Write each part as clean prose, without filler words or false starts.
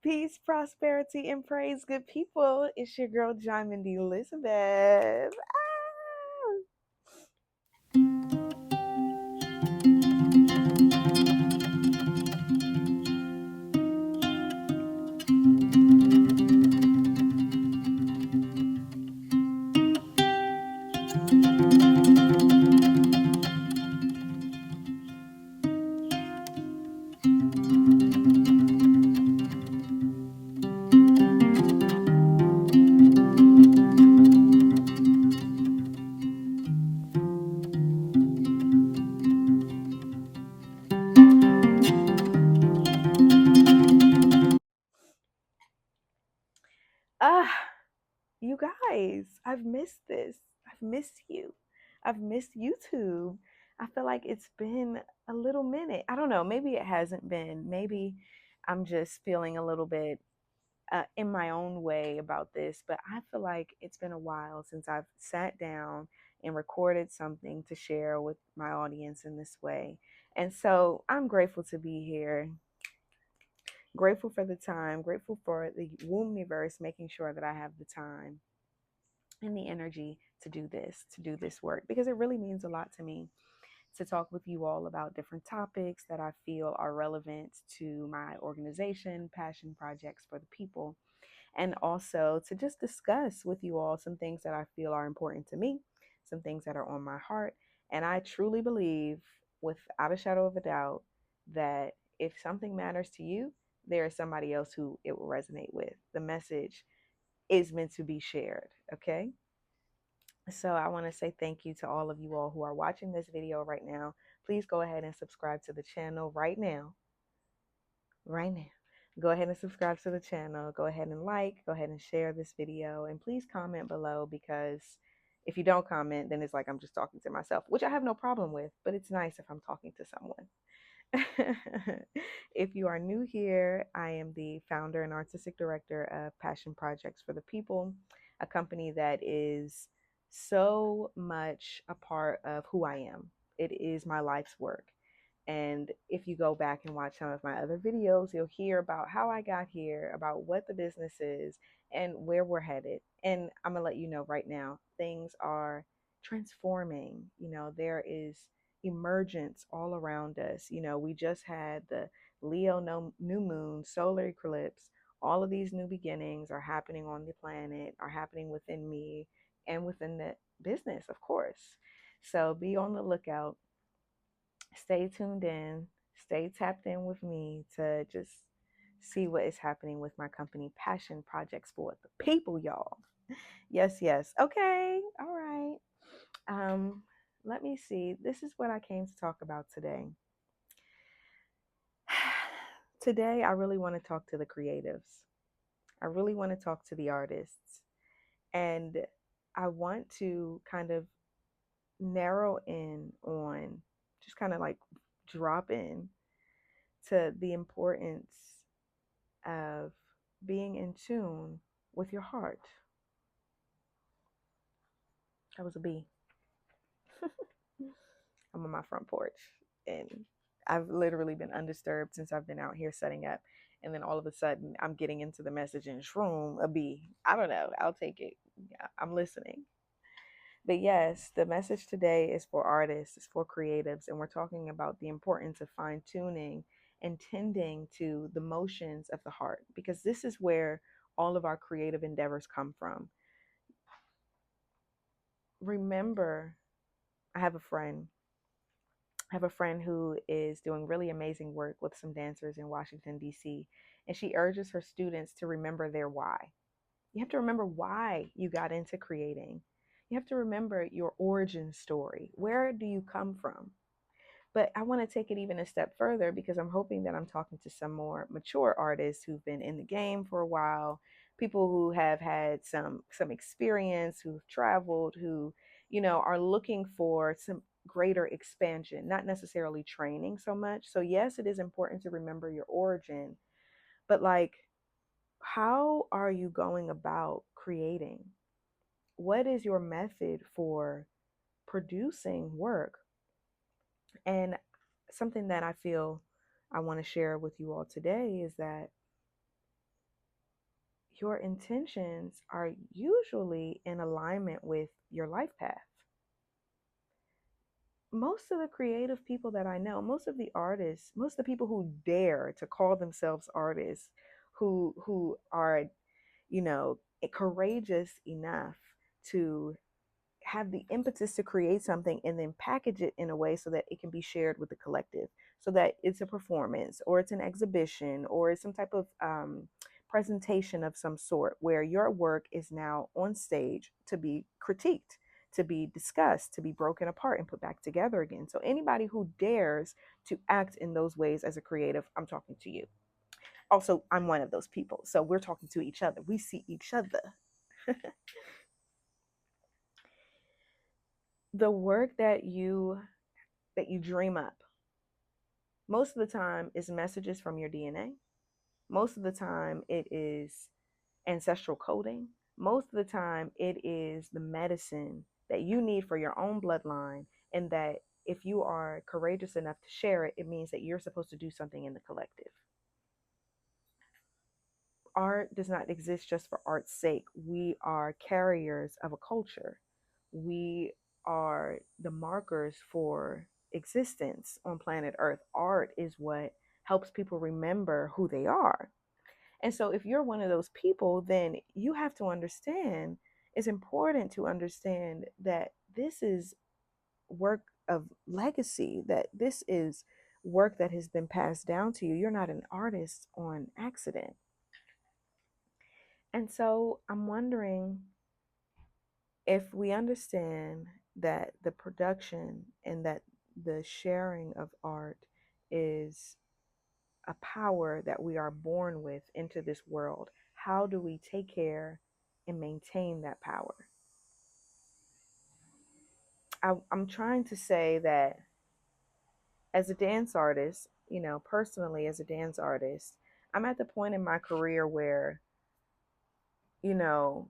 Peace, prosperity, and praise, good people. It's your girl, Diamond Elizabeth. Ah! Ah, you guys, I've missed this. I've missed you. I've missed YouTube. I feel like it's been a little minute. I don't know. Maybe it hasn't been. Maybe I'm just feeling a little bit in my own way about this, but I feel like it's been a while since I've sat down and recorded something to share with my audience in this way. And so I'm grateful to be here, grateful for the time, grateful for the Wombiverse making sure that I have the time and the energy to do this work, because it really means a lot to me to talk with you all about different topics that I feel are relevant to my organization, passion projects for the people, and also to just discuss with you all some things that I feel are important to me, some things that are on my heart. And I truly believe, without a shadow of a doubt, that if something matters to you, there is somebody else who it will resonate with. The message is meant to be shared, okay? So I want to say thank you to all of you all who are watching this video right now. Please go ahead and subscribe to the channel right now. Right now. Go ahead and subscribe to the channel. Go ahead and go ahead and share this video. And please comment below, because if you don't comment, then it's like I'm just talking to myself, which I have no problem with, but it's nice if I'm talking to someone. If you are new here, I am the founder and artistic director of Passion Projects for the People, a company that is so much a part of who I am. It is my life's work. And if you go back and watch some of my other videos, you'll hear about how I got here, about what the business is, and where we're headed. And I'm going to let you know right now, things are transforming. There is emergence all around us. We just had the Leo new moon, solar eclipse. All of these new beginnings are happening on the planet, are happening within me and within the business, of course. So be on the lookout. Stay tuned in, stay tapped in with me to just see what is happening with my company, Passion Projects for the People, y'all. Yes, yes. Okay. All right. Um, Let me see. This is what I came to talk about today. Today, I really want to talk to the creatives. I really want to talk to the artists. And I want to kind of narrow in on, just kind of like drop in to the importance of being in tune with your heart. That was a bee. I'm on my front porch, and I've literally been undisturbed since I've been out here setting up. And then all of a sudden, I'm getting into the message and shroom, a bee. I don't know. I'll take it. Yeah, I'm listening. But yes, the message today is for artists, it's for creatives, and we're talking about the importance of fine tuning and tending to the motions of the heart, because this is where all of our creative endeavors come from. Remember, I have a friend. I have a friend who is doing really amazing work with some dancers in Washington, D.C., and she urges her students to remember their why. You have to remember why you got into creating. You have to remember your origin story. Where do you come from? But I want to take it even a step further, because I'm hoping that I'm talking to some more mature artists who've been in the game for a while, people who have had some experience, who've traveled, who, are looking for some greater expansion, not necessarily training so much. So yes, it is important to remember your origin, but like, how are you going about creating? What is your method for producing work? And something that I feel I want to share with you all today is that your intentions are usually in alignment with your life path. Most of the creative people that I know, most of the artists, most of the people who dare to call themselves artists, who are, you know, courageous enough to have the impetus to create something and then package it in a way so that it can be shared with the collective, so that it's a performance or it's an exhibition or it's some type of presentation of some sort where your work is now on stage to be critiqued, to be discussed, to be broken apart and put back together again. So anybody who dares to act in those ways as a creative, I'm talking to you. Also, I'm one of those people, so we're talking to each other, we see each other. The work that you dream up most of the time is messages from your DNA. Most of the time it is ancestral coding. Most of the time it is the medicine that you need for your own bloodline, and that if you are courageous enough to share it, it means that you're supposed to do something in the collective. Art does not exist just for art's sake. We are carriers of a culture. We are the markers for existence on planet Earth. Art is what helps people remember who they are. And so, if you're one of those people, then you have to understand, it's important to understand that this is work of legacy, that this is work that has been passed down to you. You're not an artist on accident. And so I'm wondering if we understand that the production and that the sharing of art is a power that we are born with into this world, how do we take care and maintain that power? I'm trying to say that as a dance artist, personally as a dance artist, I'm at the point in my career where, you know,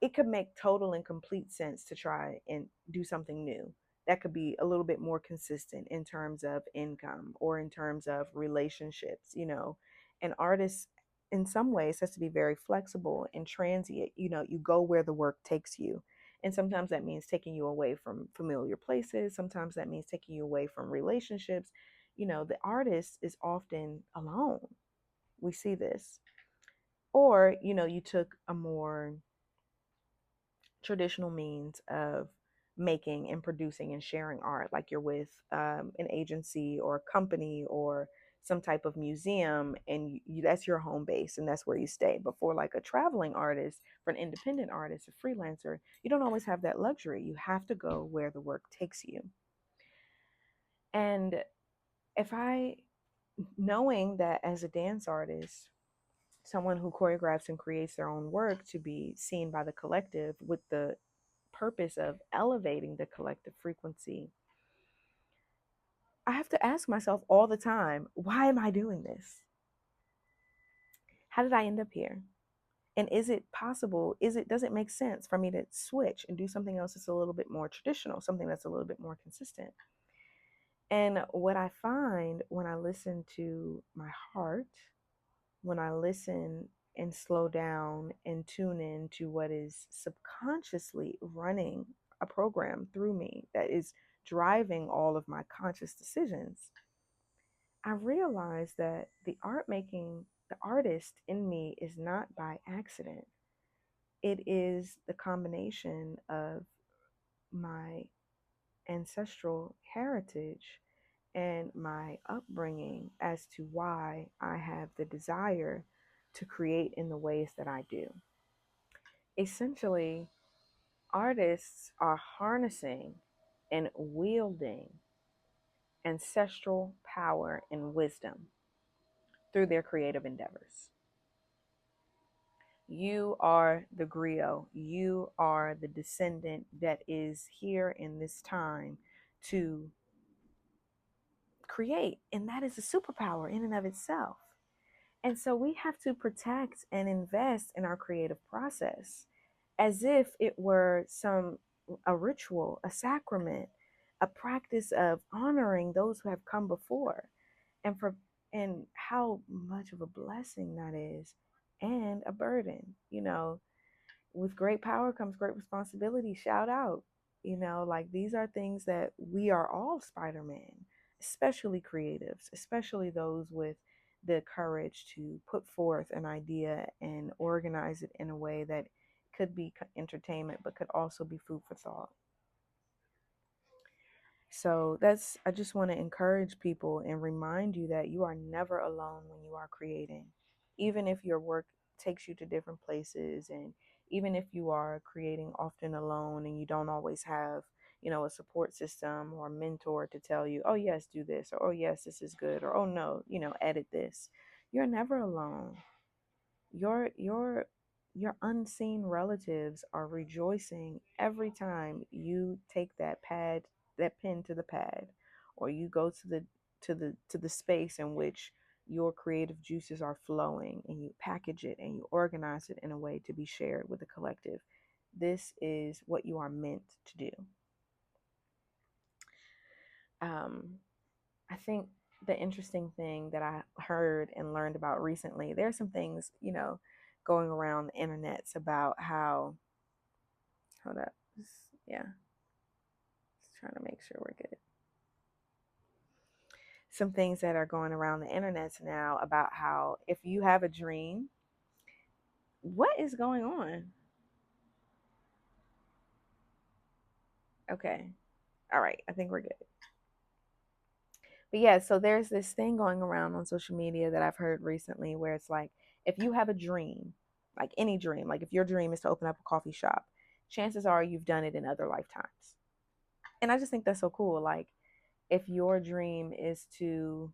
it could make total and complete sense to try and do something new that could be a little bit more consistent in terms of income or in terms of relationships. An artist in some ways has to be very flexible and transient. You go where the work takes you, and sometimes that means taking you away from familiar places, sometimes that means taking you away from relationships. The artist is often alone. We see this. Or you took a more traditional means of making and producing and sharing art, like you're with an agency or a company or some type of museum, and that's your home base and that's where you stay. But for like a traveling artist, for an independent artist, a freelancer, you don't always have that luxury. You have to go where the work takes you. And if I, knowing that as a dance artist, someone who choreographs and creates their own work to be seen by the collective with the purpose of elevating the collective frequency, I have to ask myself all the time, why am I doing this? How did I end up here? And is it possible? Does it make sense for me to switch and do something else that's a little bit more traditional, something that's a little bit more consistent? And what I find when I listen to my heart, when I listen and slow down and tune in to what is subconsciously running a program through me that is driving all of my conscious decisions, I realize that the artist in me is not by accident. It is the combination of my ancestral heritage and my upbringing as to why I have the desire to create in the ways that I do. Essentially, artists are harnessing and wielding ancestral power and wisdom through their creative endeavors. You are the griot. You are the descendant that is here in this time to create. And that is a superpower in and of itself. And so we have to protect and invest in our creative process as if it were a ritual, a sacrament, a practice of honoring those who have come before. And how much of a blessing that is and a burden. With great power comes great responsibility. Shout out. Like these are things that we are all Spider-Man, especially creatives, especially those with the courage to put forth an idea and organize it in a way that could be entertainment, but could also be food for thought. So I just want to encourage people and remind you that you are never alone when you are creating. Even if your work takes you to different places, and even if you are creating often alone and you don't always have, a support system or a mentor to tell you, oh, yes, do this, or oh, yes, this is good, or oh, no, edit this. You're never alone. Your unseen relatives are rejoicing every time you take that pen to the pad, or you go to the space in which your creative juices are flowing, and you package it and you organize it in a way to be shared with the collective. This is what you are meant to do. I think the interesting thing that I heard and learned about recently, there are some things, going around the internets about how, hold up, yeah, just trying to make sure we're good. Some things that are going around the internets now about how if you have a dream, what is going on? Okay. All right. I think we're good. But yeah, so there's this thing going around on social media that I've heard recently where it's like, if you have a dream, like any dream, like if your dream is to open up a coffee shop, chances are you've done it in other lifetimes. And I just think that's so cool. Like, if your dream is to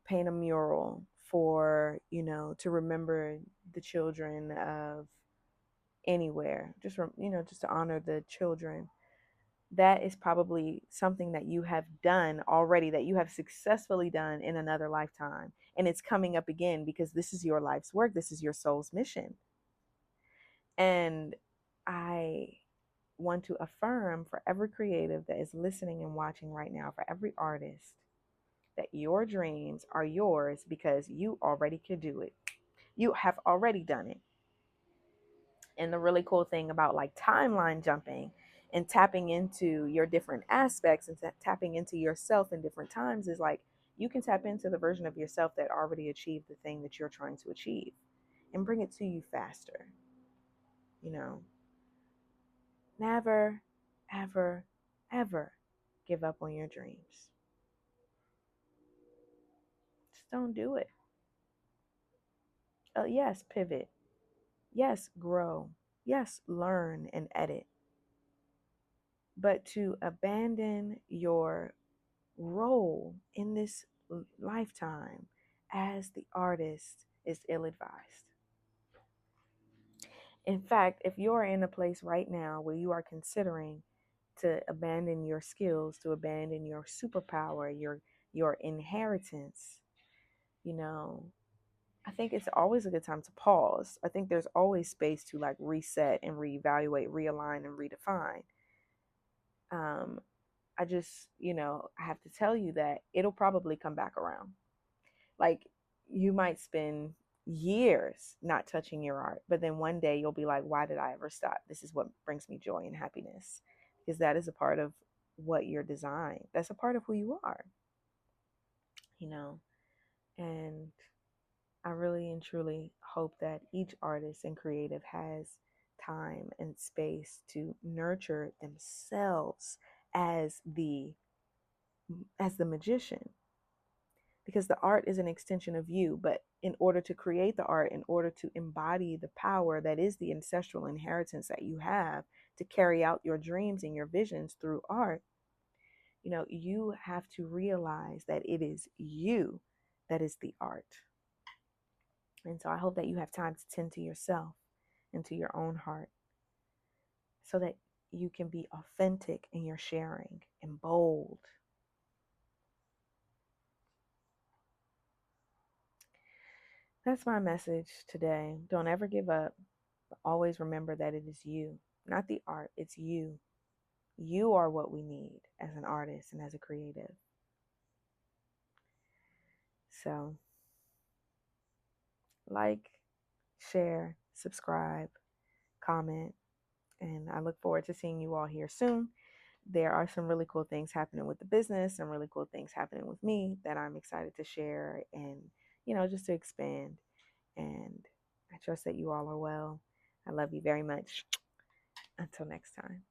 paint a mural for, to remember the children of anywhere, just to honor the children, that is probably something that you have done already, that you have successfully done in another lifetime. And it's coming up again because this is your life's work. This is your soul's mission. And I want to affirm for every creative that is listening and watching right now, for every artist, that your dreams are yours because you already could do it. You have already done it. And the really cool thing about like timeline jumping and tapping into your different aspects and tapping into yourself in different times is like you can tap into the version of yourself that already achieved the thing that you're trying to achieve and bring it to you faster. You know, never, ever, ever give up on your dreams. Just don't do it. Yes, pivot. Yes, grow. Yes, learn and edit. But to abandon your role in this lifetime as the artist is ill advised. In fact, if you're in a place right now where you are considering to abandon your skills, to abandon your superpower, your inheritance, you know, I think it's always a good time to pause. I think there's always space to like reset and reevaluate, realign and redefine. Um, I just, I have to tell you that it'll probably come back around. Like you might spend years not touching your art, but then one day you'll be like, why did I ever stop? This is what brings me joy and happiness, because that is a part of what you're designed. That's a part of who you are, you know. And I really and truly hope that each artist and creative has time and space to nurture themselves as the magician, because the art is an extension of you. But in order to create the art, in order to embody the power that is the ancestral inheritance that you have to carry out your dreams and your visions through art, you have to realize that it is you that is the art. And so I hope that you have time to tend to yourself and to your own heart so that you can be authentic in your sharing and bold. That's my message today. Don't ever give up. But always remember that it is you, not the art. It's you. You are what we need as an artist and as a creative. So, like, share, subscribe, comment, and I look forward to seeing you all here soon. There are some really cool things happening with the business, some really cool things happening with me that I'm excited to share and, just to expand. And I trust that you all are well. I love you very much. Until next time.